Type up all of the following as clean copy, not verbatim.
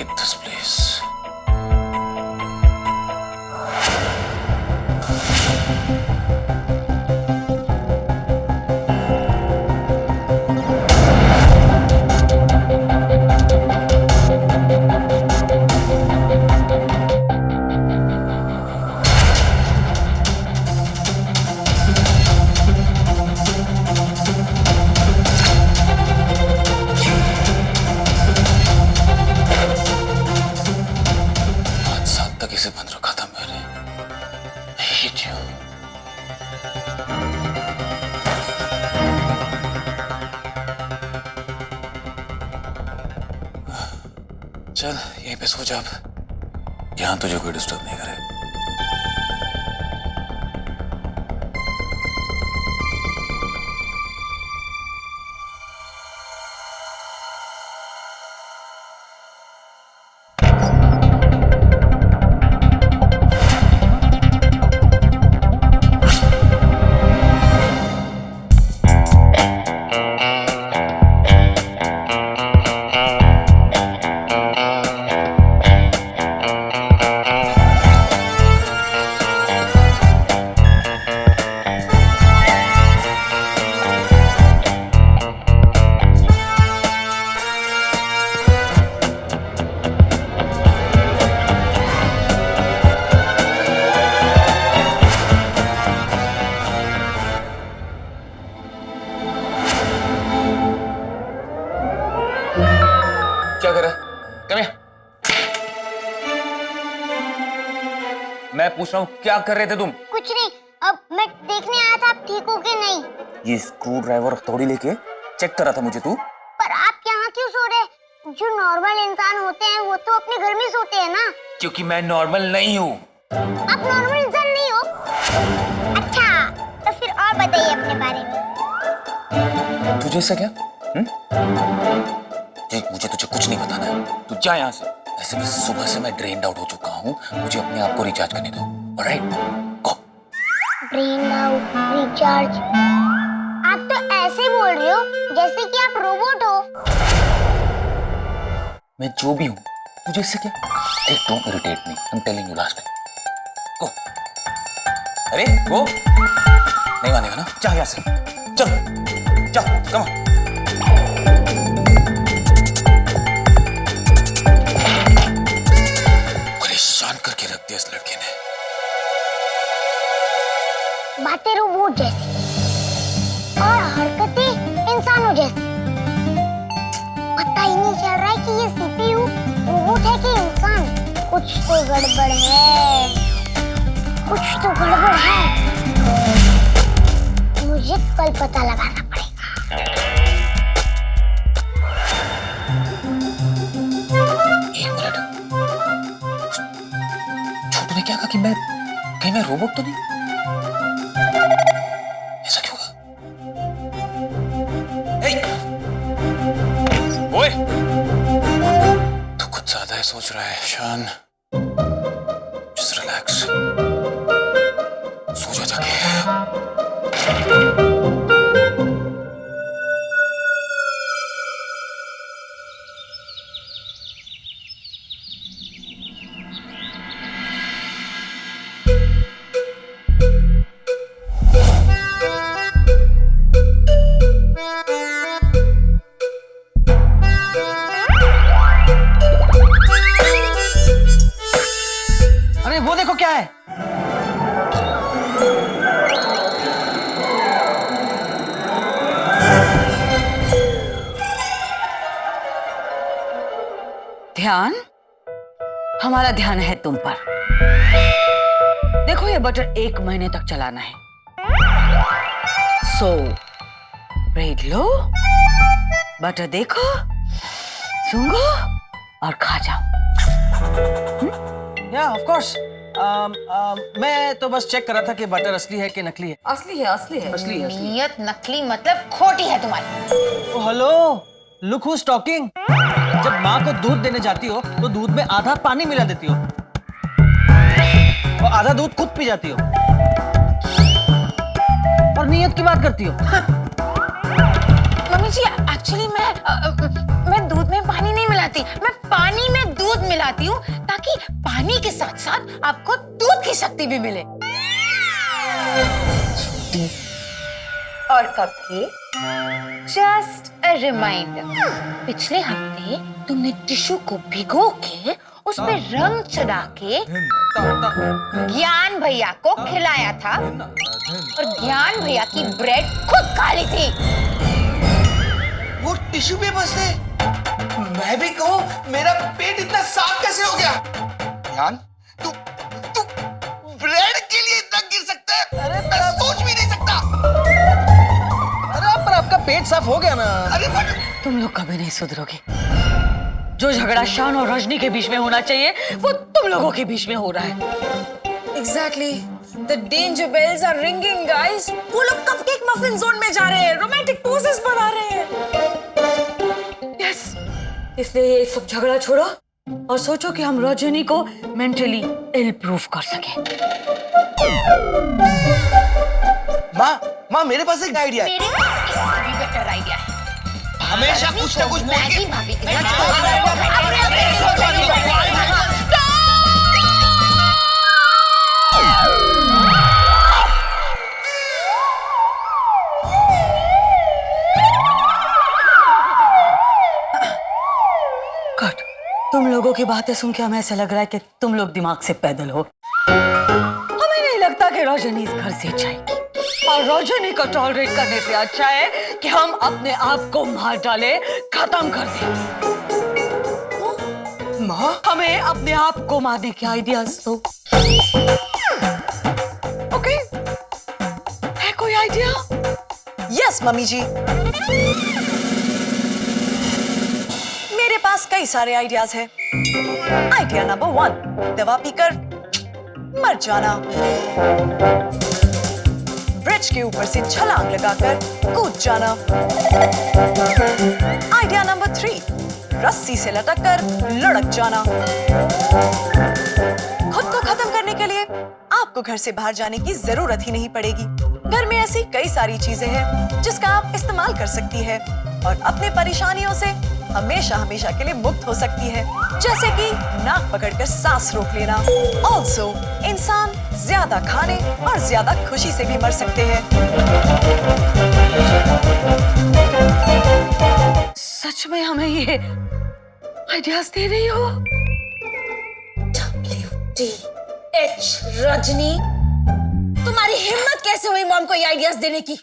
take this, please. इसे बंद रखा था मैंने। I hate you. चल यहीं पे सो जा अब, यहां तुझे कोई डिस्टर्ब नहीं करे। क्या कर रहा है? Come here. मैं पूछ रहा हूँ क्या कर रहे थे तुम? कुछ नहीं, अब मैं देखने आया था आप ठीक हो कि नहीं। ये स्क्रू ड्राइवर हथौड़ी लेके चेक कर रहा था मुझे तू? पर आप यहाँ क्यों सो रहे? जो नॉर्मल इंसान होते हैं वो तो अपने घर में सोते हैं ना। क्योंकि मैं नॉर्मल नहीं हूँ। आप नॉर्मल इंसान नहीं हो? अच्छा, तो फिर और बताइए अपने बारे में। तुझे से क्या? मुझे तुझे कुछ नहीं बताना है, तू जा यहाँ से। ऐसे भी सुबह से मैं ड्रेन्ड आउट हो चुका हूँ, मुझे अपने आप को रिचार्ज करने दो। Alright, go. Drained out, recharge. आप तो ऐसे बोल रहे हो जैसे कि आप रोबोट हो। मैं जो भी हूँ, तुझे इससे क्या? Don't irritate me, I am telling you last time. Go. अरे गो। नहीं मानेगा ना? जा यहाँ से। चल, जा, कम ऑन। परेशान करके रख दिया इस लड़के ने। बातें रोबोट जैसी और हरकतें इंसानों जैसी। पता ही नहीं चल रहा है कि ये सीपीयू रोबोट है कि इंसान। कुछ तो गड़बड़ है, कुछ तो गड़बड़ है। मुझे कल पता लगाना पड़ेगा। एक मिनट, छोटू ने क्या कहा कि कहीं मैं रोबोट तो नहीं? ऐसा क्यों कहा? ओए, तू कुछ ज्यादा ही सोच रहा है शान। जस्ट रिलैक्स, सो जा जाके। अरे वो देखो क्या है। ध्यान, हमारा ध्यान है तुम पर। देखो ये बटर 1 महीने तक चलाना है। सो ब्रेड लो, बटर देखो, सूंघो और खा जाओ। या ऑफ कोर्स। मैं तो बस चेक कर रहा था कि बटर असली है कि नकली है। असली है, असली है। असली है। नियत नकली मतलब खोटी है तुम्हारी। Oh hello, look who is talking. जब माँ को दूध देने जाती हो तो दूध में आधा पानी मिला देती हो और आधा दूध खुद पी जाती हो और नियत की बात करती हो। मम्मी जी एक्चुअली मैं दूध में पानी नहीं मिलाती, मैं पानी में दूध बनाती हूँ ताकि पानी के साथ साथ आपको दूध की शक्ति भी मिले। और कपकेक, जस्ट अ रिमाइंडर, पिछले हफ्ते तुमने टिश्यू को भिगो के उस पे रंग चढ़ा के ज्ञान भैया को खिलाया था और ज्ञान भैया की ब्रेड खुद खा ली थी। वो टिश्यू पेपर से मैं भी कहूँ मेरा पेट इतना साफ कैसे हो गया? ध्यान, तू तू ब्रेड के लिए इतना गिर सकता है? अरे मैं सोच भी नहीं सकता। अरे पर आपका पेट साफ हो गया ना। अरे बट तुम लोग कभी नहीं सुधरोगे। जो झगड़ा शान और रजनी के बीच में होना चाहिए वो तुम लोगों के बीच में हो रहा है। Exactly. The danger bells are ringing, guys. वो लोग कपकेक मफिन जोन में जा रहे हैं, रोमांटिक पोजेस बना रहे हैं। यस, इसलिए ये सब झगड़ा छोड़ो और सोचो कि हम रजनी को मेंटली इल प्रूफ कर सके। माँ मेरे पास एक आइडिया है। मेरे पास इससे भी बेटर आइडिया है। हमेशा कुछ ना कुछ बोल के मैगी भाभी के साथ कट, तुम लोगों की बातें सुन के हमें ऐसा लग रहा है कि तुम लोग दिमाग से पैदल हो। हमें नहीं लगता कि रजनी इस घर से जाएगी और रजनी को टॉलरेट करने से अच्छा है कि हम अपने आप को मार डाले, खत्म कर दें। माँ हमें अपने आप को मारने के आइडियाज दो। ओके, है कोई आइडिया? यस मम्मी जी, मेरे पास कई सारे आइडियाज हैं। आइडिया नंबर 1, दवा पीकर मर जाना। ब्रिज के ऊपर से छलांग लगाकर कूद जाना। आइडिया नंबर 3, रस्सी से लटककर लुढ़क जाना। खुद को खत्म करने के लिए आपको घर से बाहर जाने की जरूरत ही नहीं पड़ेगी। घर में ऐसी कई सारी चीजें हैं जिसका आप इस्तेमाल कर सकती है और अपने परेशानियों से हमेशा हमेशा के लिए मुक्त हो सकती है। जैसे कि नाक पकड़कर सांस रोक लेना। ऑल्सो इंसान ज्यादा खाने और ज्यादा खुशी से भी मर सकते हैं। सच में हमें ये आइडियाज दे रही हो? WTH रजनी, तुम्हारी हिम्मत कैसे हुई मॉम को ये आइडियाज देने की?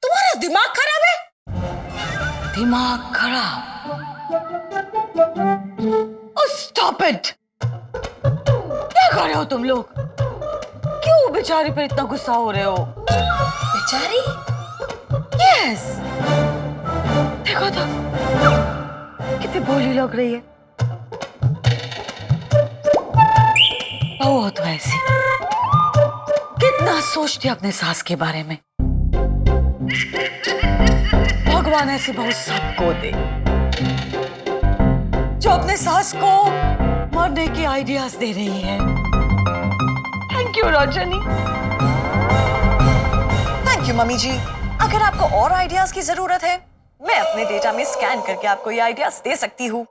तुम्हारा दिमाग खराब है। दिमाग खराब? Stop it! क्या कर रहे हो तुम लोग? क्यों बेचारी पर इतना गुस्सा हो रहे हो? बेचारी? यस, देखो तो कितनी भोली लग रही है। बहुत वैसी, कितना सोचती है अपने सास के बारे में। भगवान ऐसी बहू सबको दे जो अपने सास को मरने के आइडियाज दे रही है। Thank you Rajni. Thank you mummy ji. अगर आपको और आइडियाज की जरूरत है, मैं अपने डेटा में स्कैन करके आपको ये आइडियाज दे सकती हूँ।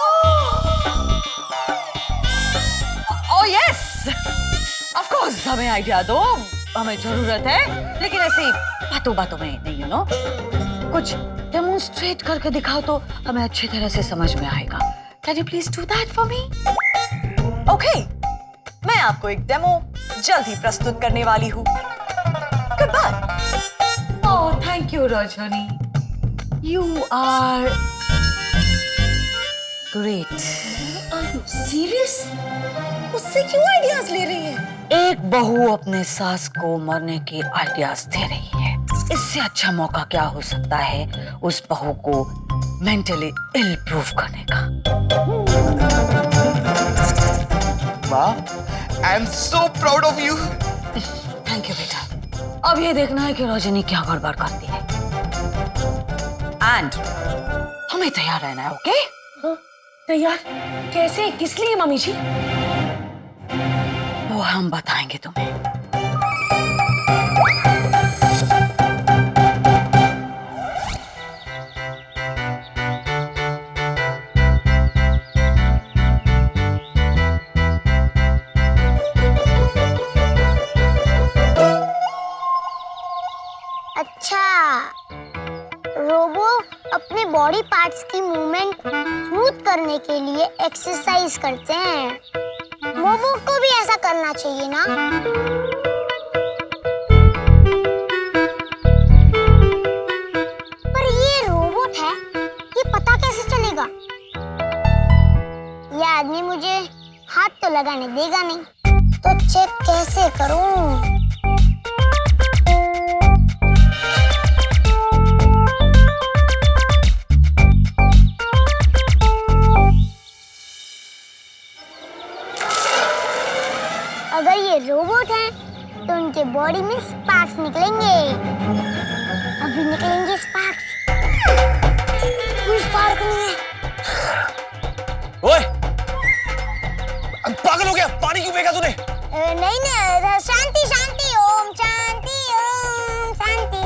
ओह यस, ऑफ कोर्स, हमें आइडिया दो, हमें जरूरत है, लेकिन ऐसे बातों बातों में नहीं, यू नो, कुछ डेमोन्स्ट्रेट करके दिखाओ तो हमें अच्छी तरह से समझ में आएगा। Can you please do that for me? Okay, मैं आपको एक डेमो जल्द ही प्रस्तुत करने वाली हूँ। Goodbye. Oh, thank you, Rajani. You are great. Serious? उससे क्यों आइडियाज ले रही है? एक बहू अपने सास को मरने के आइडियाज दे रही है। इससे अच्छा मौका क्या हो सकता है उस बहू को मेंटली इल प्रूव करने का। माँ, I am so proud of you. Thank you बेटा। अब ये देखना है कि रजनी क्या गड़बड़ करती है। एंड हमें तैयार रहना है, ओके? तैयार? कैसे? किस लिए मम्मी जी? वो हम बताएंगे तुम्हें। बॉडी पार्ट्स की मूवमेंट स्मूथ करने के लिए एक्सरसाइज करते हैं। मोमो को भी ऐसा करना चाहिए ना। पर ये रोबोट है, ये पता कैसे चलेगा? ये आदमी मुझे हाथ तो लगाने देगा नहीं, तो चेक कैसे करूं? अगर ये रोबोट है तो उनके बॉडी में स्पार्क्स निकलेंगे। अभी निकलेंगे स्पार्क्स। कोई स्पार्क नहीं है। ओए, पागल हो गया? पानी क्यों फेंका तूने? नहीं नहीं, शांति शांति, ओम शांति, ओम शांति।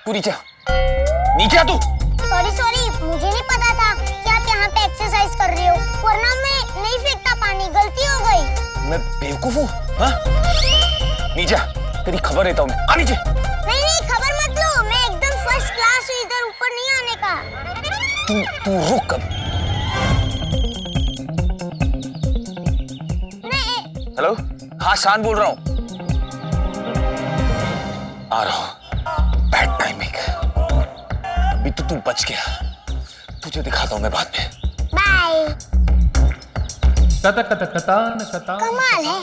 तू नीचे आ। नीचे आ तू। सॉरी, मुझे नहीं पता था कि आप यहाँ पे एक्सरसाइज कर रहे हो, वरना मैं नहीं फेंकता पानी, गलती हो गई। मैं बेवकूफ हूँ? हाँ? नीचे आ, तेरी खबर लेता हूँ मैं। आ नीचे। नहीं, खबर मत लो, मैं एकदम फर्स्ट क्लास हूँ, इधर ऊपर नहीं आने का। तू रुक कब। हेलो, हाँ शान बोल रहा हूँ। आ रहा हूँ। Bad timing. अभी तो तू बच गया, तुझे दिखाता हूँ मैं बाद में। बाय। कमाल है,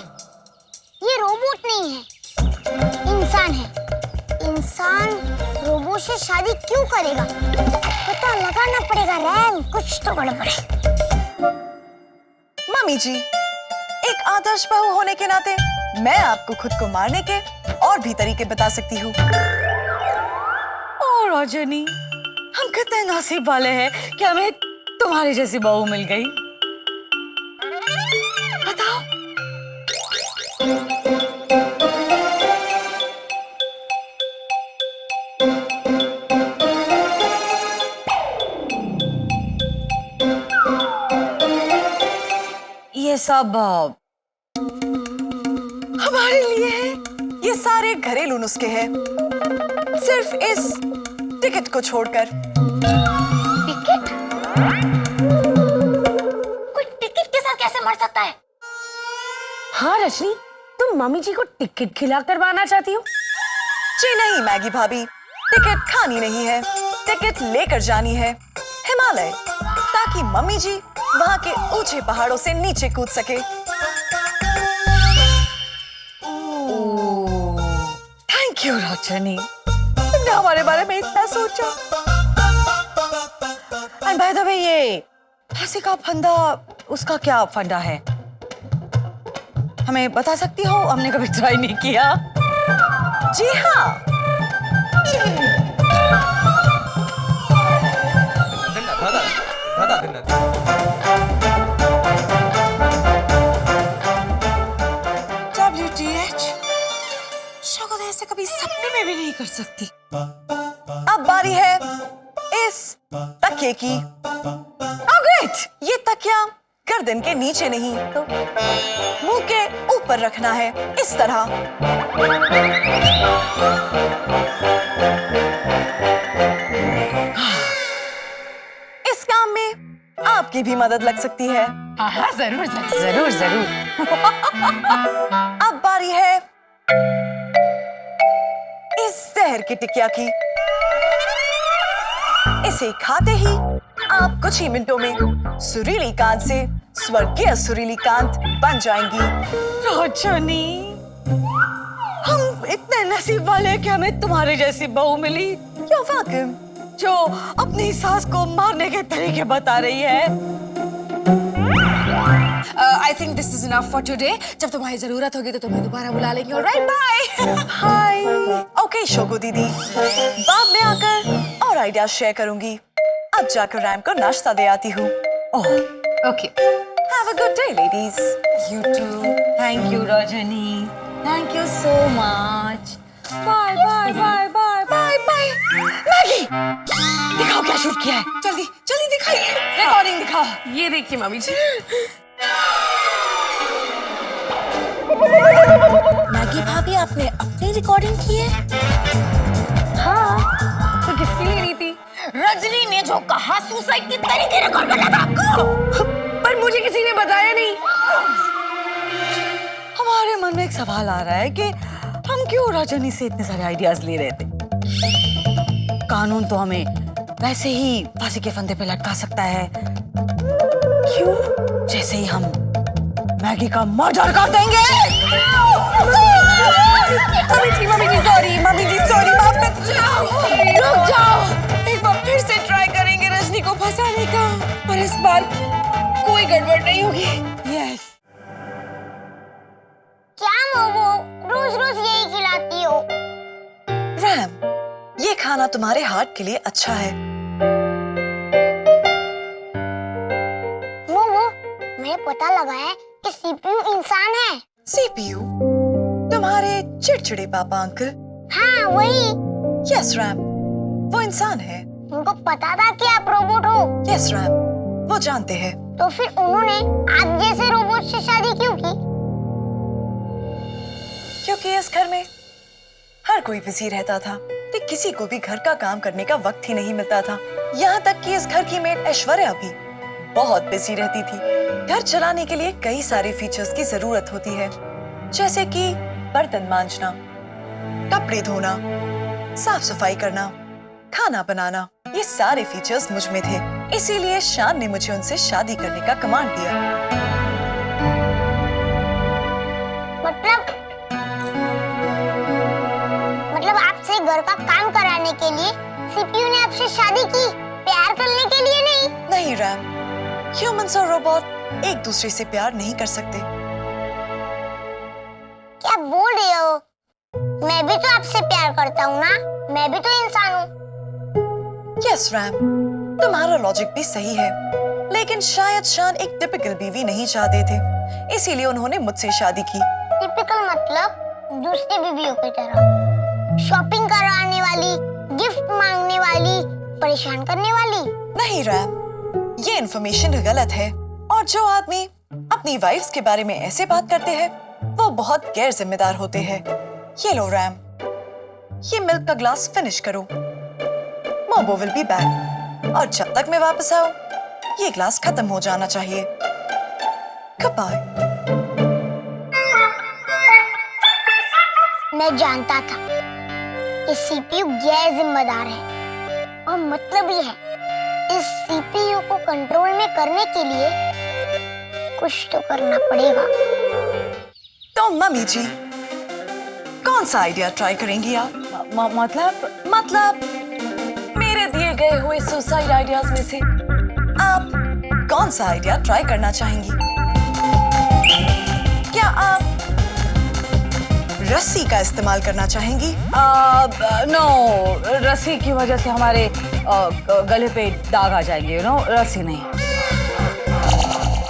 ये रोबोट नहीं है, इंसान है। इंसान रोबोट से शादी क्यों करेगा? पता लगाना पड़ेगा रैम, कुछ तो गड़बड़ है। मम्मी जी, एक आदर्श बहू होने के नाते मैं आपको खुद को मारने के और भी तरीके बता सकती हूँ। और रजनी, हम कितने नसीब वाले हैं कि हमें तुम्हारी जैसी बहू मिल गई। बताओ। ये सब हमारे लिए है। ये सारे घरेलू नुस्खे हैं, सिर्फ इस टिकट को छोड़कर। टिकट? कोई टिकट के साथ कैसे मर सकता है? हाँ रजनी, तुम मम्मी जी को टिकट खिला करवाना चाहती हो? जी नहीं मैगी भाभी, टिकट खानी नहीं है, टिकट लेकर जानी है हिमालय, ताकि मम्मी जी वहाँ के ऊंचे पहाड़ों से नीचे कूद सके। थैंक यू रजनी, तुमने हमारे बारे में इतना सोचा। एंड बाय द वे, ये फांसी का फंदा, उसका क्या फंडा है? हमें बता सकती हो? हमने कभी ट्राई नहीं किया। जी हाँ, WTH, शायद ऐसे कभी सपने में भी नहीं कर सकती। अब बारी है इस तकिए की। ग्रेट, ये तकिया गर्दन के नीचे नहीं तो मुंह के ऊपर रखना है, इस तरह। इस काम में आपकी भी मदद लग सकती है। हाँ जरूर जरूर जरूर। अब बारी है इस जहर की टिकिया की। इसे खाते ही आप कुछ ही मिनटों में सुरीली कांत से स्वर्गीय सुरीली कांत बन जाएंगी। रजनी, हम इतने नसीब वाले हैं कि हमें तुम्हारे जैसी बहू मिली, You're welcome। जो अपनी सास को मारने के तरीके बता रही है। I think this is enough for today. जब तुम्हारी जरूरत होगी तो तुम्हें दोबारा बुला लेंगे। Alright, bye. हाय। ओके शोगो दीदी, बाद में आकर और आइडिया शेयर करूंगी। अब जाकर रैम को नाश्ता दे आती हूँ। Okay, Have a good day, ladies। You too. Thank you Rajni, thank you so much. Bye bye bye bye bye bye. Maggie, दिखाओ क्या शूट किया है। जल्दी जल्दी दिखाइए, रिकॉर्डिंग दिखाओ। ये देखिए मम्मी जी। मैगी भाभी, आपने अपनी रिकॉर्डिंग की है? हाँ, तो किसके लिए नहीं रजनी ने जो कहा सुसाइड की तरीके रिकॉर्ड करना था आपको, पर मुझे किसी ने बताया नहीं। हमारे मन में एक सवाल आ रहा है कि हम क्यों रजनी से इतने सारे आइडियाज ले रहे थे। कानून तो हमें वैसे ही फांसी के फंदे पे लटका सकता है, क्यों? जैसे ही हम मैगी का मर्डर कर देंगे। मम्मी जी सॉरी, माफ कर जाओ, रुक जाओ। एक बार फिर से ट्राई करेंगे रजनी को फंसाने का, पर इस बार कोई गड़बड़ नहीं होगी। यस। क्या मोमो रोज रोज यही खिलाती हो? रैम, ये खाना तुम्हारे हार्ट के लिए अच्छा है। मोमो, मैंने पता लगा है कि सीपीयू इंसान है। सीपीयू? तुम्हारे चिड़चिड़े पापा अंकल? हाँ वही। यस रैम, वो इंसान है। उनको पता था कि आप रोबोट हो। यस रैम, वो जानते हैं। तो फिर उन्होंने आप जैसे रोबोट से शादी क्यों की? क्योंकि इस घर में हर कोई बिजी रहता था कि किसी को भी घर का काम करने का वक्त ही नहीं मिलता था। यहाँ तक कि इस घर की मेड ऐश्वर्या भी बहुत बिजी रहती थी। घर चलाने के लिए कई सारे फीचर्स की जरूरत होती है, जैसे कि बर्तन मांजना, कपड़े धोना, साफ सफाई करना, खाना बनाना। ये सारे फीचर्स मुझ में थे, इसीलिए शान ने मुझे उनसे शादी करने का कमांड दिया। मतलब आपसे घर का काम कराने के लिए सीपीयू ने आपसे शादी की, प्यार करने के लिए नहीं? नहीं रैम, ह्यूमंस और रोबोट एक दूसरे से प्यार नहीं कर सकते। क्या बोल रहे हो? मैं भी तो आपसे प्यार करता हूँ ना, मैं भी तो इंसान हूँ। यस रैम, तुम्हारा लॉजिक भी सही है, लेकिन शायद शान एक टिपिकल बीवी नहीं चाहते थे, इसीलिए उन्होंने मुझसे शादी की। टिपिकल मतलब दूसरी बीवियों की तरह, शॉपिंग कराने वाली, गिफ्ट मांगने वाली, परेशान करने वाली? नहीं रैम, ये इन्फॉर्मेशन गलत है, और जो आदमी अपनी वाइफ्स के बारे में ऐसे बात करते हैं वो बहुत गैर जिम्मेदार होते हैं। ये लो रैम, ये मिल्क का ग्लास फिनिश करो। मोबो विल बी बैक, और जब तक मैं वापस आऊं ये ग्लास खत्म हो जाना चाहिए। Goodbye। मैं जानता था कि सीपीयू गैर जिम्मेदार है, और मतलब ये है इस सीपीयू को कंट्रोल में करने के लिए कुछ तो करना पड़ेगा। तो मम्मी जी, कौन सा आइडिया ट्राई करेंगी आप? मतलब मेरे दिए गए हुए सुसाइड आइडियाज में से आप कौन सा आइडिया ट्राई करना चाहेंगी? क्या आप रस्सी का इस्तेमाल करना चाहेंगी? नो, रस्सी की वजह से हमारे गले पे दाग आ जाएंगे, यू नो, रस्सी नहीं।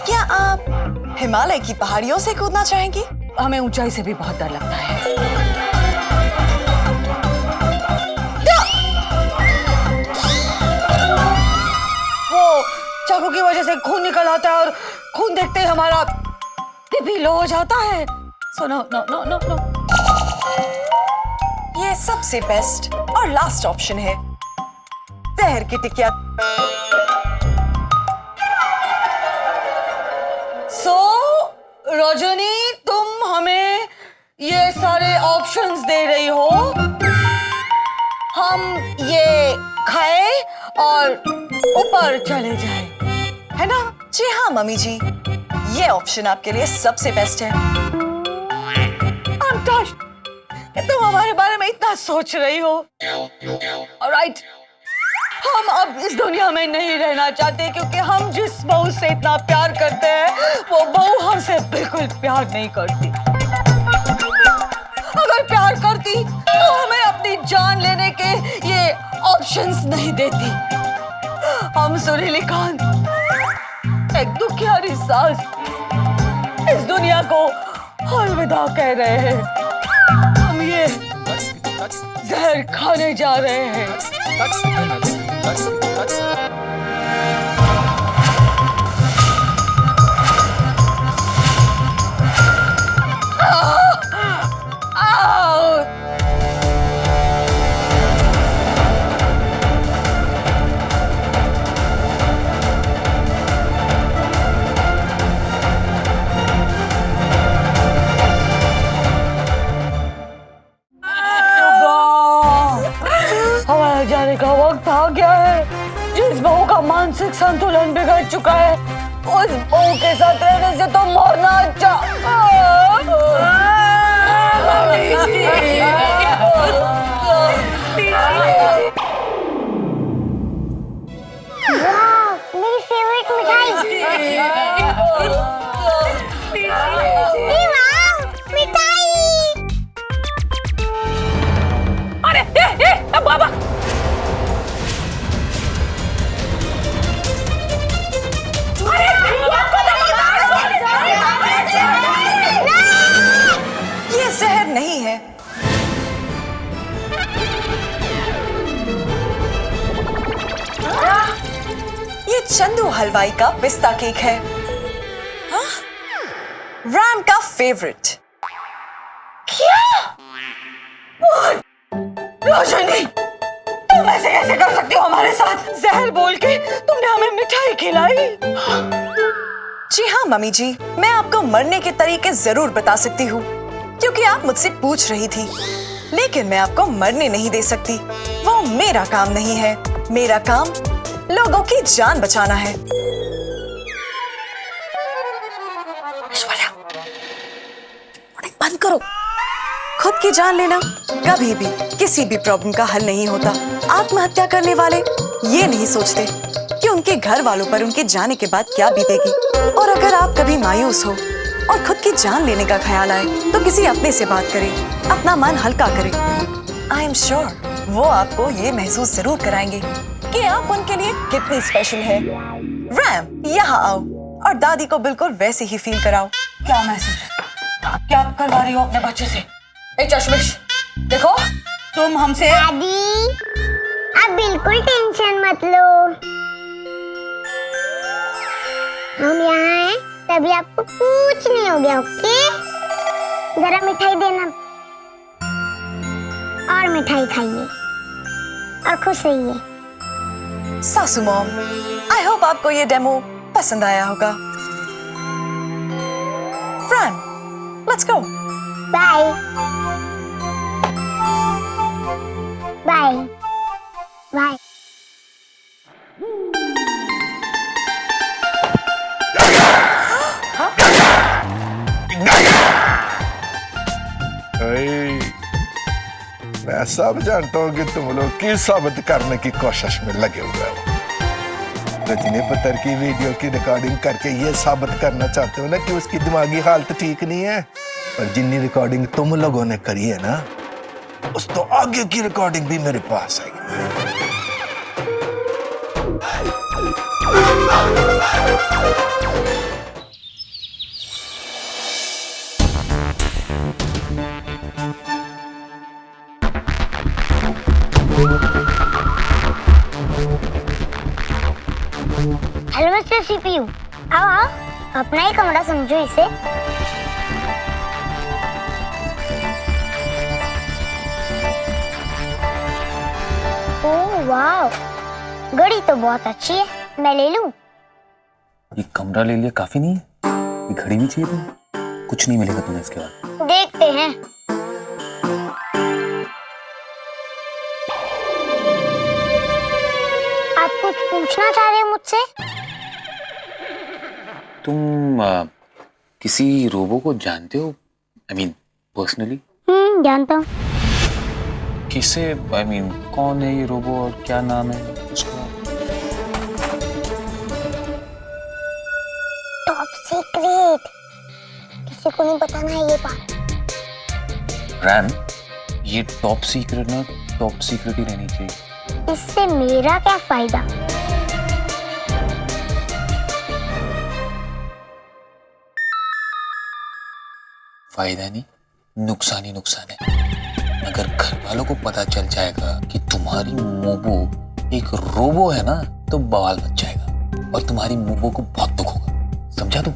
क्या आप हिमालय की पहाड़ियों से कूदना चाहेंगी? हमें ऊंचाई से भी बहुत डर लगता है। वो चाकू की वजह से खून निकल आता है, और खून देखते ही हमारा बीपी लो हो जाता है। So no no no no no. ये सबसे बेस्ट और लास्ट ऑप्शन है, जहर की टिकिया। रजनी, तुम हमें ये सारे ऑप्शंस दे रही हो, हम ये खाए और ऊपर चले जाए, है ना? जी हाँ मम्मी जी, ये ऑप्शन आपके लिए सबसे बेस्ट है। I'm touched कि तुम हमारे बारे में इतना सोच रही हो। ऑलराइट, हम अब इस दुनिया में नहीं रहना चाहते, क्योंकि हम जिस बहू से इतना प्यार करते हैं वो बहू हमसे बिल्कुल प्यार नहीं करती। अगर प्यार करती तो हमें अपनी जान लेने के ये ऑप्शंस नहीं देती। हम सुरीली खान, एक दुखियारी सास, इस दुनिया को अलविदा कह रहे हैं। हम ये जहर खाने जा रहे हैं। मानसिक संतुलन बिगड़ चुका है। उस बहू के साथ रहने से तो मरना अच्छा। वाह, मेरी फेवरेट मिठाई। ए वाह, मिठाई। अरे बाबा ये जहर नहीं है। ये चंदू हलवाई का पिस्ता केक है। हाँ? रैम का फेवरेट। रोशनी, तुम ऐसे कैसे कर सकती हो हमारे साथ? जहर बोल के तुमने हमें मिठाई खिलाई। जी हाँ मम्मी जी, मैं आपको मरने के तरीके जरूर बता सकती हूँ, क्योंकि आप मुझसे पूछ रही थी। लेकिन मैं आपको मरने नहीं दे सकती, वो मेरा काम नहीं है। मेरा काम लोगों की जान बचाना है। बंद करो। खुद की जान लेना कभी भी किसी भी प्रॉब्लम का हल नहीं होता। आत्महत्या करने वाले ये नहीं सोचते कि उनके घर वालों पर उनके जाने के बाद क्या बीतेगी। और अगर आप कभी मायूस हो और खुद की जान लेने का ख्याल आए तो किसी अपने से बात करें, अपना मन हल्का करें। आई एम श्योर वो आपको ये महसूस जरूर कराएंगे कि आप उनके लिए कितनी स्पेशल है। रैम, यहाँ आओ और दादी को बिल्कुल वैसे ही फील कराओ। क्या मैसेज? क्या करवा रही हो अपने बच्चे से? ए चश्मिश, देखो तुम हमसे। दादी, आप बिल्कुल टेंशन मत लो। हम यहाँ हैं, तभी आपको कुछ नहीं हो गया, ओके? जरा मिठाई देना और मिठाई खाइए और खुश रहिए। सासू मॉम, आई होप आपको ये डेमो पसंद आया होगा। Ram, let's go. Bye bye bye. मैं सब जानता हूँ कि तुम लोग की साबित करने की कोशिश में लगे हुए हो। रजनी पत्थर की वीडियो की रिकॉर्डिंग करके ये साबित करना चाहते हो ना कि उसकी दिमागी हालत ठीक नहीं है। और जितनी रिकॉर्डिंग तुम लोगों ने करी है ना, उस तो आगे की रिकॉर्डिंग भी मेरे पास है। हेलो मिस्टर सीपीयू, आओ आओ, अपना ही कमरा समझो इसे। ओह वाह, घड़ी तो बहुत अच्छी है, मैं ले लूं? ये कमरा ले लिया काफी नहीं है? ये घड़ी भी चाहिए तुम्हें? कुछ नहीं मिलेगा तुम्हें इसके बाद। देखते हैं। आप कुछ पूछना चाह रहे हो मुझसे? तुम किसी रोबो को जानते हो? I mean personally? जानता हूँ। किसे? आई मीन कौन है ये रोबो और क्या नाम है उसका? टॉप सीक्रेट, किसी को नहीं बताना है ये बात। रैम, ये टॉप सीक्रेट ना टॉप सीक्रेट ही रहनी चाहिए। इससे मेरा क्या फायदा? फायदा नहीं, नुकसान ही नुकसान है। अगर घर वालों को पता चल जाएगा कि तुम्हारी मोबो एक रोबो है ना, तो बवाल मच जाएगा और तुम्हारी मोबो को बहुत दुख होगा। समझा तुम?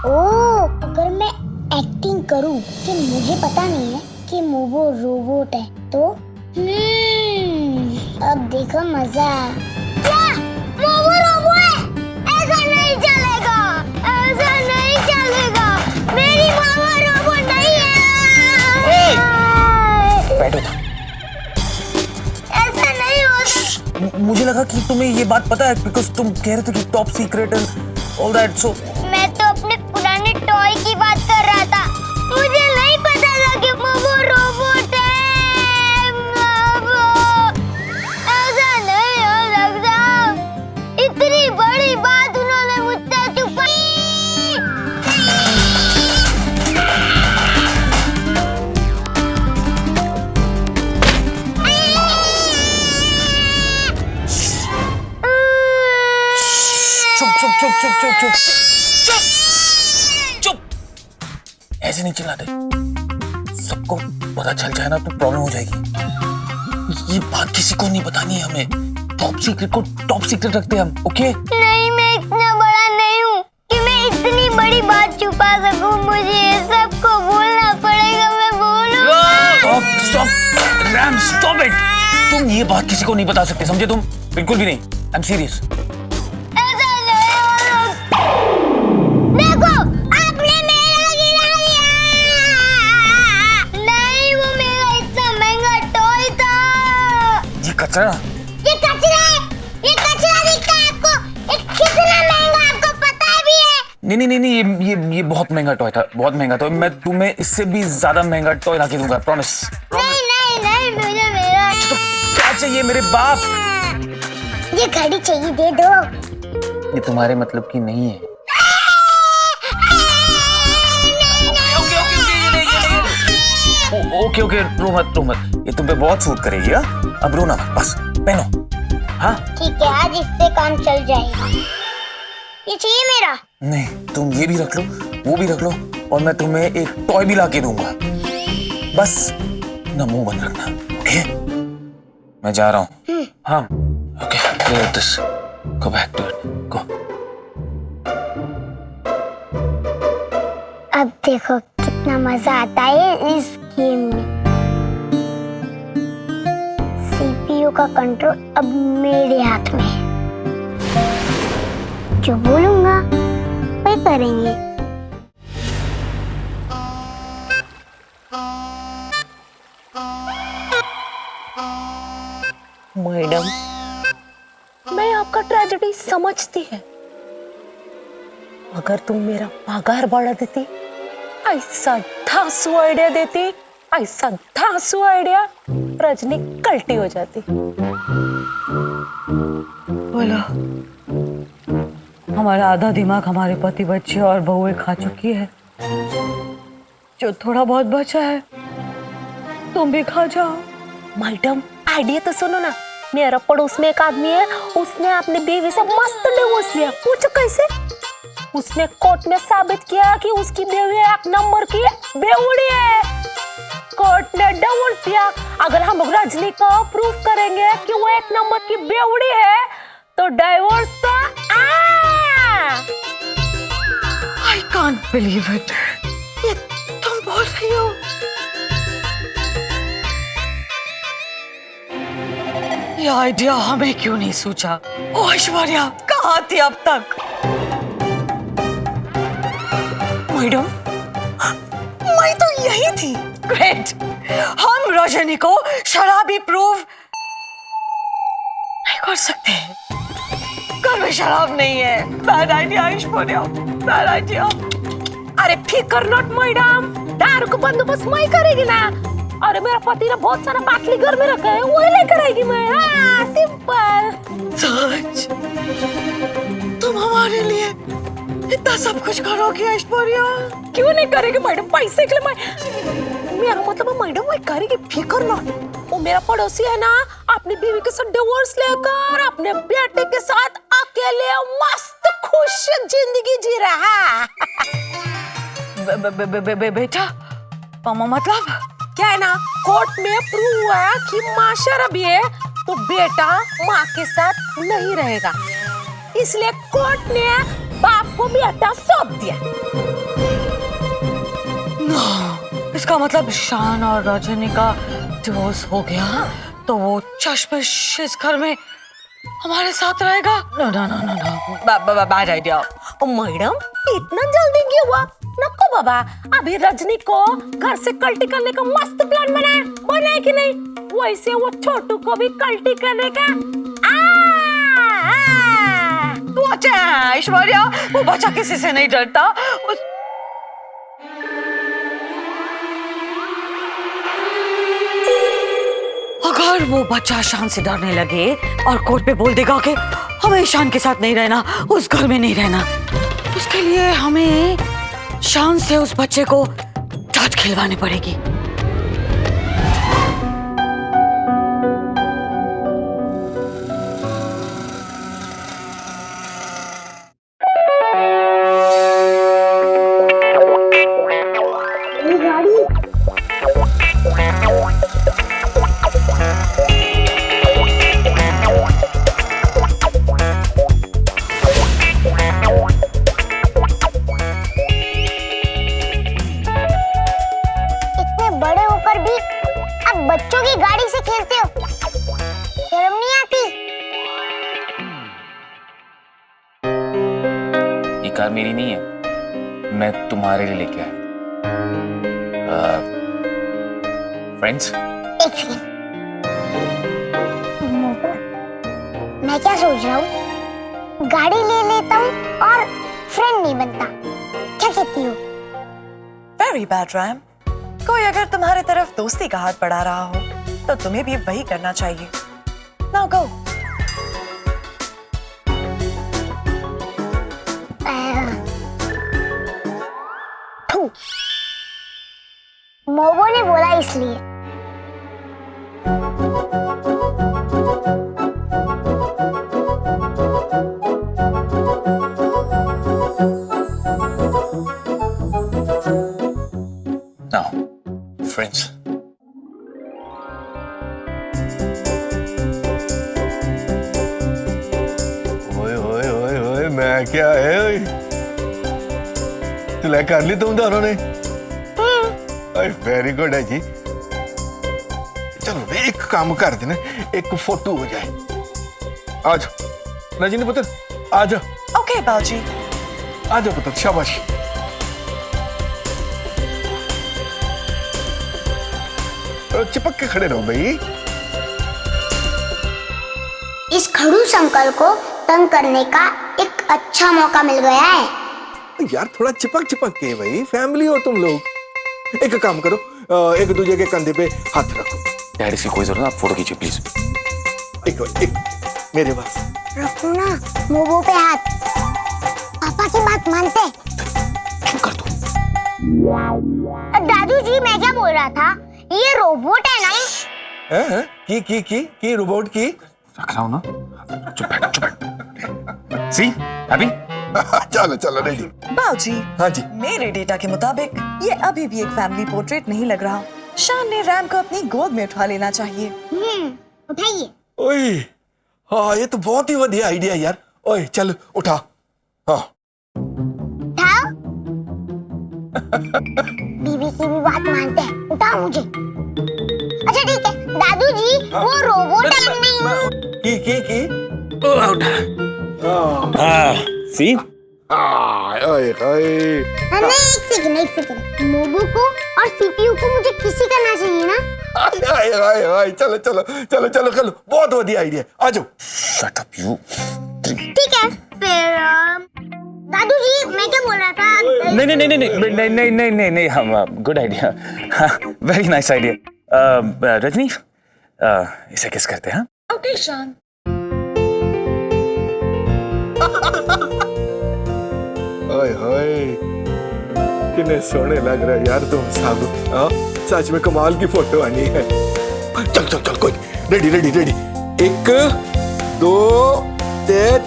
ओह, अगर मैं एक्टिंग करूं कि मुझे पता नहीं है कि मोबो रोबोट है तो अब देखो मजा। क्या मोबो रोबो है? ऐसा नहीं चलेगा, ऐसा नहीं चलेगा। मेरी मोबो रोबो नहीं है। बैठो था। ऐसा नहीं होता। मुझे लगा कि तुम्हें ये बात पता है, बिकॉज तुम कह रहे थे कि top secret and all that. So मैं तो अपने पुराने टॉय की बात कर रहा था, मुझे नहीं पता था कि वो रोबोट है। ऐसा नहीं हो सकता, इतनी बड़ी बात उन्होंने मुझसे छुपाई। चुप चुप चुप चुप चुप चुप चुप चुप, ऐसे नहीं चिल्लाते, सबको पता चल जाए ना तो प्रॉब्लम हो जाएगी। ये बात किसी को नहीं बतानी है हमें, टॉप सीक्रेट को टॉप सीक्रेट रखते हैं हम, ओके? नहीं, मैं इतना बड़ा नहीं हूँ कि मैं इतनी बड़ी बात छुपा सकूं। मुझे ये सबको बोलना पड़ेगा, मैं बोलूंगा। Stop RAM, stop it. तुम ये बात किसी को नहीं बता सकते, समझे? तुम बिल्कुल भी नहीं। I am serious. ऐसा नहीं हो सकता। देखो, आपने मेरा गिरा दिया। नहीं, वो मेरा इतना महंगा टॉय था। ये कचरा, ये कचरा है, ये कचरा दिखता है आपको? ये कितना महंगा आपको पता भी है? नहीं नहीं नहीं, ये बहुत महंगा टॉय था, बहुत महंगा टॉय। मैं तुम्हें इससे भी ज्यादा महंगा टॉय ला के दूंगा, प्रॉमिस। नहीं नहीं नहीं, मुझे मेरा तो क्या चाहिए मेरे बाप? ये घड़ी चाहिए, दे दो। ये तुम्हारे मतलब की नहीं है। ओके ओके, रो मत रो मत, ये तुम पे बहुत सूट करेगी। हाँ, अब रोना मत, बस पहनो। हाँ ठीक है, आज इससे काम चल जाएगा। ये चाहिए मेरा? नहीं, तुम ये भी रख लो, वो भी रख लो, और मैं तुम्हें एक टॉय भी ला के दूंगा। बस ना मुंह बंद रखना, ओके? मैं जा रहा हूँ। हाँ okay, this go back to it, go. अब देखो कितना मजा आता है इस गेम में। सीपीयू का कंट्रोल अब मेरे हाथ में है। जो बोलूंगा वही करेंगे। मैडम, मैं आपका ट्रेजेडी समझती है। अगर तुम मेरा पगार बढ़ा देती, ऐसा धांसू आइडिया देती, ऐसा धांसू आइडिया, रजनी कल्टी हो जाती। बोलो, हमारा आधा दिमाग हमारे पति बच्चे और बहुएं खा चुकी है। जो थोड़ा बहुत बचा है तुम भी खा जाओ। मैडम, आइडिया तो सुनो ना। मेरा पड़ोस में एक आदमी है, उसने अपनी बीवी से मस्त डिवोर्स लिया। पूछो कैसे? उसने कोर्ट में साबित किया कि उसकी बीवी एक नंबर की बेवड़ी है। कोर्ट ने डिवोर्स दिया। अगर हम रजनी को प्रूफ करेंगे कि वो एक नंबर की बेवड़ी है, तो डिवोर्स तो I can't believe it. ये तुम बोल रही हो? ये आइडिया हमें क्यों नहीं सोचा? ओ ऐश्वर्या, कहाँ थी अब तक? मैडम, मैं तो यही थी। ग्रेट, हम रजनी को शराबी प्रूफ नहीं कर सकते। घर में शराब नहीं है। Bad idea Aishwarya, bad idea. अरे फिकर नॉट मैडम, दारू को बंदोबस्त मैं करेगी ना। अरे मेरा पति ने बहुत सारा बाटली घर में रखा है, वही लेकर आएगी मैं। हाँ, सिंपल। सच? तुम हमारे लिए इतना सब कुछ करोगी ऐश्वर्या? क्यों नहीं करेगी मैडम? पैसे के लिए मैं, मेरा मतलब है मैडम मैं करेगी, फिकर नॉट। वो मेरा पड़ोसी है ना, अपनी बीवी के साथ डिवोर्स लेकर अपने बेटे के साथ अकेले मस्त खुश जिंदगी जी रहा है। बेटा, मामा मतलब क्या है ना, कोर्ट में प्रूव हुआ है कि माँ शराबी है, तो बेटा माँ के साथ नहीं रहेगा। इसलिए कोर्ट ने बाप को बेटा सौंप दिया। नो, इसका मतलब शान और रजनी का डिवोर्स हो गया, तो वो चश्मिश इस घर में हमारे साथ रहेगा? No no no no no, bad idea. Madam, इतना जल्दी क्यों हुआ? नको बाबा, अभी रजनी को घर से कल्टी करने का मस्त प्लान बनाया कि नहीं? वैसे वो छोटू को भी कल्टी करने का पहुंचे हैं ऐश्वर्या। वो बच्चा किसी से नहीं डरता। अगर वो बच्चा शान से डरने लगे और कोर्ट पे बोल देगा कि हमें शान के साथ नहीं रहना, उस घर में नहीं रहना, उसके लिए हमें शान से उस बच्चे को जांच खिलवानी पड़ेगी। बच्चों की गाड़ी से खेलते हो, शर्म नहीं आती? ये कार मेरी नहीं है, मैं तुम्हारे लिए लेके आया। फ्रेंड्स? एक सेकंड, मैं क्या सोच रहा हूँ, गाड़ी ले लेता हूँ और फ्रेंड नहीं बनता, क्या कहती हो? Very bad RAM. कोई अगर तुम्हारे तरफ दोस्ती का हाथ बढ़ा रहा हो तो तुम्हें भी वही करना चाहिए। Now go. मोबो ने बोला इसलिए। Now, friends. ओए ओए ओए ओए, मैं क्या है ओए? तुला कर ली तुम दोनों ने? वेरी गुड है जी। चलो एक काम कर देना, एक फोटो हो जाए। आ जाओ रजनी पुत्र, आ जाओ। ओके बाबूजी। आ जाओ पुत्र, शाबाश। चिपक के खड़े रहो भाई। इस खड़ूस अंकल को तंग करने का एक अच्छा मौका मिल गया है। यार थोड़ा चिपक चिपक के भाई, फैमिली हो तुम लोग। एक काम करो, एक दूसरे के कंधे पे हाथ रखो। डैडी से कोई जरूरत, आप फोटो खींचिए प्लीज। एक मेरे पास रखो ना मोबो पे हाथ, पापा की बात मानते। चुप कर दो। दादू जी, मैं क्या बोल रहा था, ये रोबोट है ना? हैं? की रोबोट की रख रहा हूं ना, चुप बैठ। सी हैप्पी? चलो चलो रेडी। बाबूजी। हाँ जी। मेरे डेटा के मुताबिक ये अभी भी एक फैमिली पोर्ट्रेट नहीं लग रहा। शान ने रैम को अपनी गोद में उठा लेना चाहिए। उठाइए। ओए हाँ, ये तो बहुत ही बढ़िया आइडिया यार। ओए चल उठा। हाँ उठाओ। बीबी की भी बात मानते हैं, उठाओ मुझे। अच्छा ठीक है दादू जी, वो रोबोट है नहीं? की सी ओए ओए नहीं, एक सेकंड। मोबो को और सीपीयू को मुझे किसी करना चाहिए ना? चलो बहुत बढ़िया आइडिया। आ जाओ। Shut up you. ठीक है फिर दादू जी, मैं क्या बोल रहा था? नहीं, हम good idea, very nice idea. Rajni, इसे किस करते हैं? ओके शान। ओए होए, कितने सोने लग रहे यार तुम सब। हाँ सच में कमाल की फोटो आनी है। चल कोई रेडी। 1 2 3।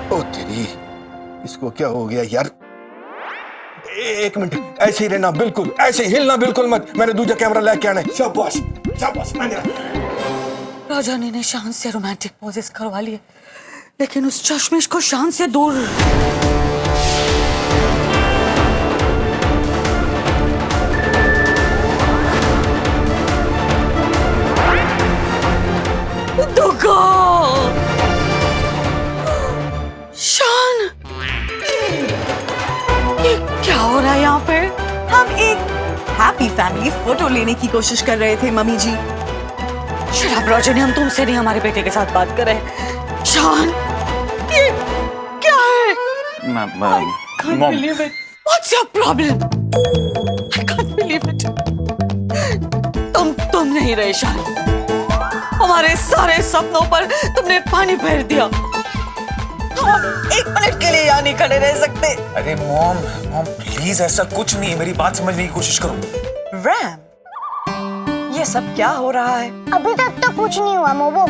ओ तेरी, इसको क्या हो गया यार? एक मिनट, ऐसे ही रहना, बिल्कुल ऐसे ही हिलना, बिल्कुल मत। मैंने दूसरा कैमरा लेके आना है। शाबाश मैंने। राजानी ने शान से रोमांटिक पोजेस करवा लिए, लेकिन उस चश्मिश को शान से दूर। शान, ये क्या हो रहा है यहाँ पे? हम एक हैप्पी फैमिली फोटो लेने की कोशिश कर रहे थे मम्मी जी। शराब रजनी, हम तुमसे नहीं, हमारे बेटे के साथ बात कर रहे हैं। शान ना Can't mom believe it. What's your problem? I can't believe it. तुम नहीं रहे शायद। हमारे सारे सपनों पर तुमने पानी फेर दिया। हम 1 मिनट के लिए यहाँ नहीं खड़े रह सकते। अरे मॉम मॉम प्लीज ऐसा कुछ नहीं, मेरी बात समझने की कोशिश करो। रैम, ये सब क्या हो रहा है? अभी तक तो कुछ नहीं हुआ मोबो,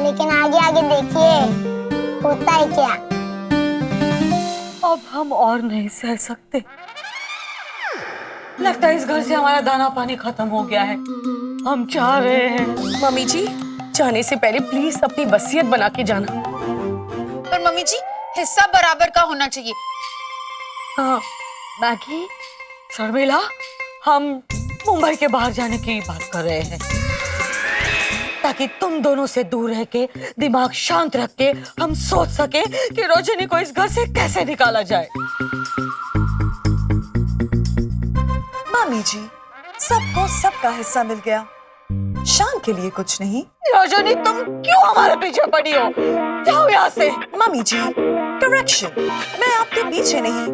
लेकिन आगे आगे देखिए होता है क्या। अब हम और नहीं सह सकते। लगता है इस घर से हमारा दाना पानी खत्म हो गया है। हम चाह रहे हैं। मम्मी जी, जाने से पहले प्लीज अपनी वसीयत बना के जाना। पर मम्मी जी, हिस्सा बराबर का होना चाहिए। हाँ, मैगी, शर्मिला, हम मुंबई के बाहर जाने की बात कर रहे हैं ताकि तुम दोनों से दूर रह के दिमाग शांत रख के हम सोच सके कि रोशनी को इस घर से कैसे निकाला जाए। मामी जी, सबको सबका हिस्सा मिल गया, शान के लिए कुछ नहीं। रोशनी, तुम क्यों हमारे पीछे पड़ी हो? जाओ यहाँ से। मामी जी, करेक्शन, मैं आपके पीछे नहीं,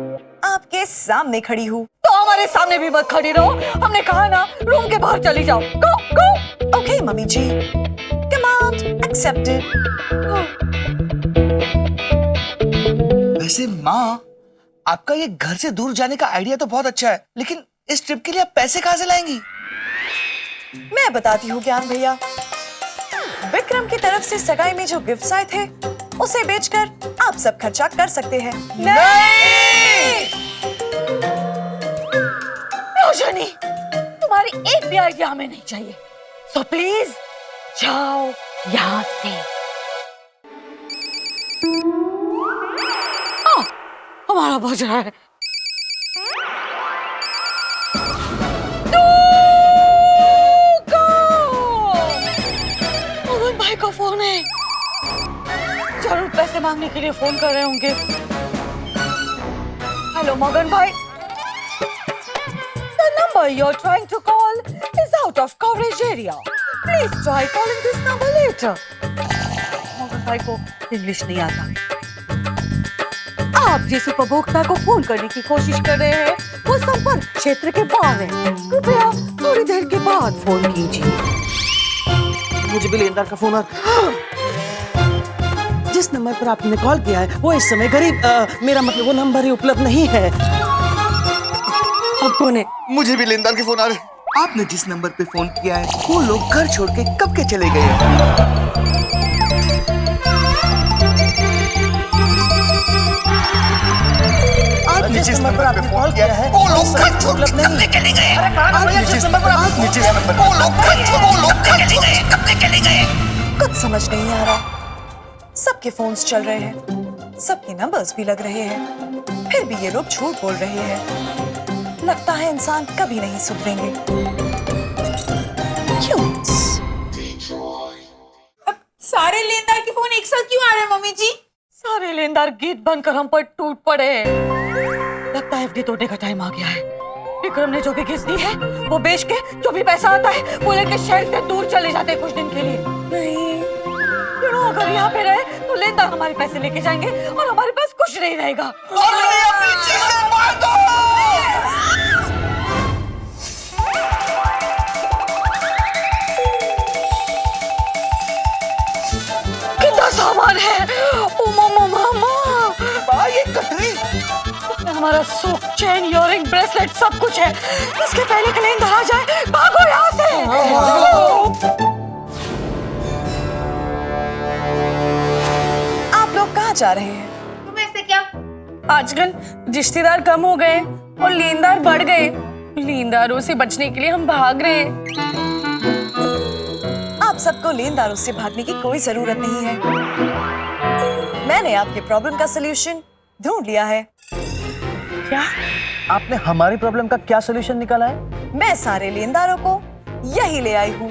आपके सामने खड़ी हूँ। तो हमारे सामने भी मत खड़ी रहो। हमने कहा ना, रूम के बाहर चली जाओ। गो गो। ओके मम्मी जी, कमांड एक्सेप्टेड। वैसे माँ, आपका ये घर से दूर जाने का आइडिया तो बहुत अच्छा है, लेकिन इस ट्रिप के लिए आप पैसे कहाँ से लाएंगी? मैं बताती हूँ ज्ञान भैया। विक्रम की तरफ से सगाई में जो गिफ्ट्स आए थे, उसे बेचकर आप सब खर्चा कर सकते हैं। नहीं! रोशनी, तुम्हारी एक भी आइडिया हमें नहीं चाहिए। सो प्लीज जाओ यहाँ से। हमारा बज रहा है। मोहन भाई का फोन है, जरूर पैसे मांगने के लिए फोन कर रहे होंगे। हेलो मोगन भाई, the number you're trying to call is out of coverage area. Please try calling this number later. मोगन भाई को इंग्लिश नहीं आता। आप जिस उपभोक्ता को फोन करने की कोशिश कर रहे हैं वो संपर्क क्षेत्र के बाहर है। कृपया थोड़ी देर के बाद फोन कीजिए। मुझे भी लेनदार का फोन जिस नंबर पर आपने कॉल किया है वो इस समय गरीब मेरा मतलब वो नंबर ही उपलब्ध नहीं है। अब कौन है? मुझे भी लेनदार के फोन आ रहे हैं। आपने जिस नंबर पे फोन किया है वो लोग घर छोड़ के कब के चले गए हैं। आपने जिस नंबर पर आपने फोन किया है वो लोग घर छोड़ के कब के चले गए। आपने जिस नंबर पर आपने जिस नंबर पर वो लोग घर चले गए, कब के चले गए। कुछ समझ नहीं आ रहा। सबके फोन्स चल रहे हैं, सबके नंबर्स भी लग रहे हैं, फिर भी ये लोग झूठ बोल रहे हैं। लगता है इंसान कभी नहीं सुधरेंगे। अब सारे लेनदार के फोन एक साथ क्यों आ रहे हैं मम्मी जी? सारे लेनदार गीत बनकर हम पर टूट पड़े हैं। लगता है एफडी तोड़ने का टाइम आ गया है। विक्रम ने जो भी किस्त दी है वो बेच के जो भी पैसा आता है वो लेके शहर से दूर चले जाते हैं कुछ दिन के लिए। नहीं, अगर यहाँ पे रहे तो लेनदार हमारे पैसे लेके जाएंगे और हमारे पास कुछ नहीं रहेगा। कितना सामान है? ओ मामा, ये कटरी, हमारा सूट, चेन, इयररिंग, ब्रेसलेट सब कुछ है। इसके पहले कि लेनदार आ जाए, भागो यहाँ से। आप लोग कहाँ जा रहे हैं? तुम ऐसे क्या? आजकल रिश्तेदार कम हो गए और लेनदार बढ़ गए। लेनदारों से बचने के लिए हम भाग रहे हैं। आप सबको लेनदारों से भागने की कोई जरूरत नहीं है। मैंने आपके प्रॉब्लम का सलूशन ढूंढ लिया है। क्या आपने हमारी प्रॉब्लम का क्या सलूशन निकाला है? मैं सारे लेनदारों को यही ले आई हूँ।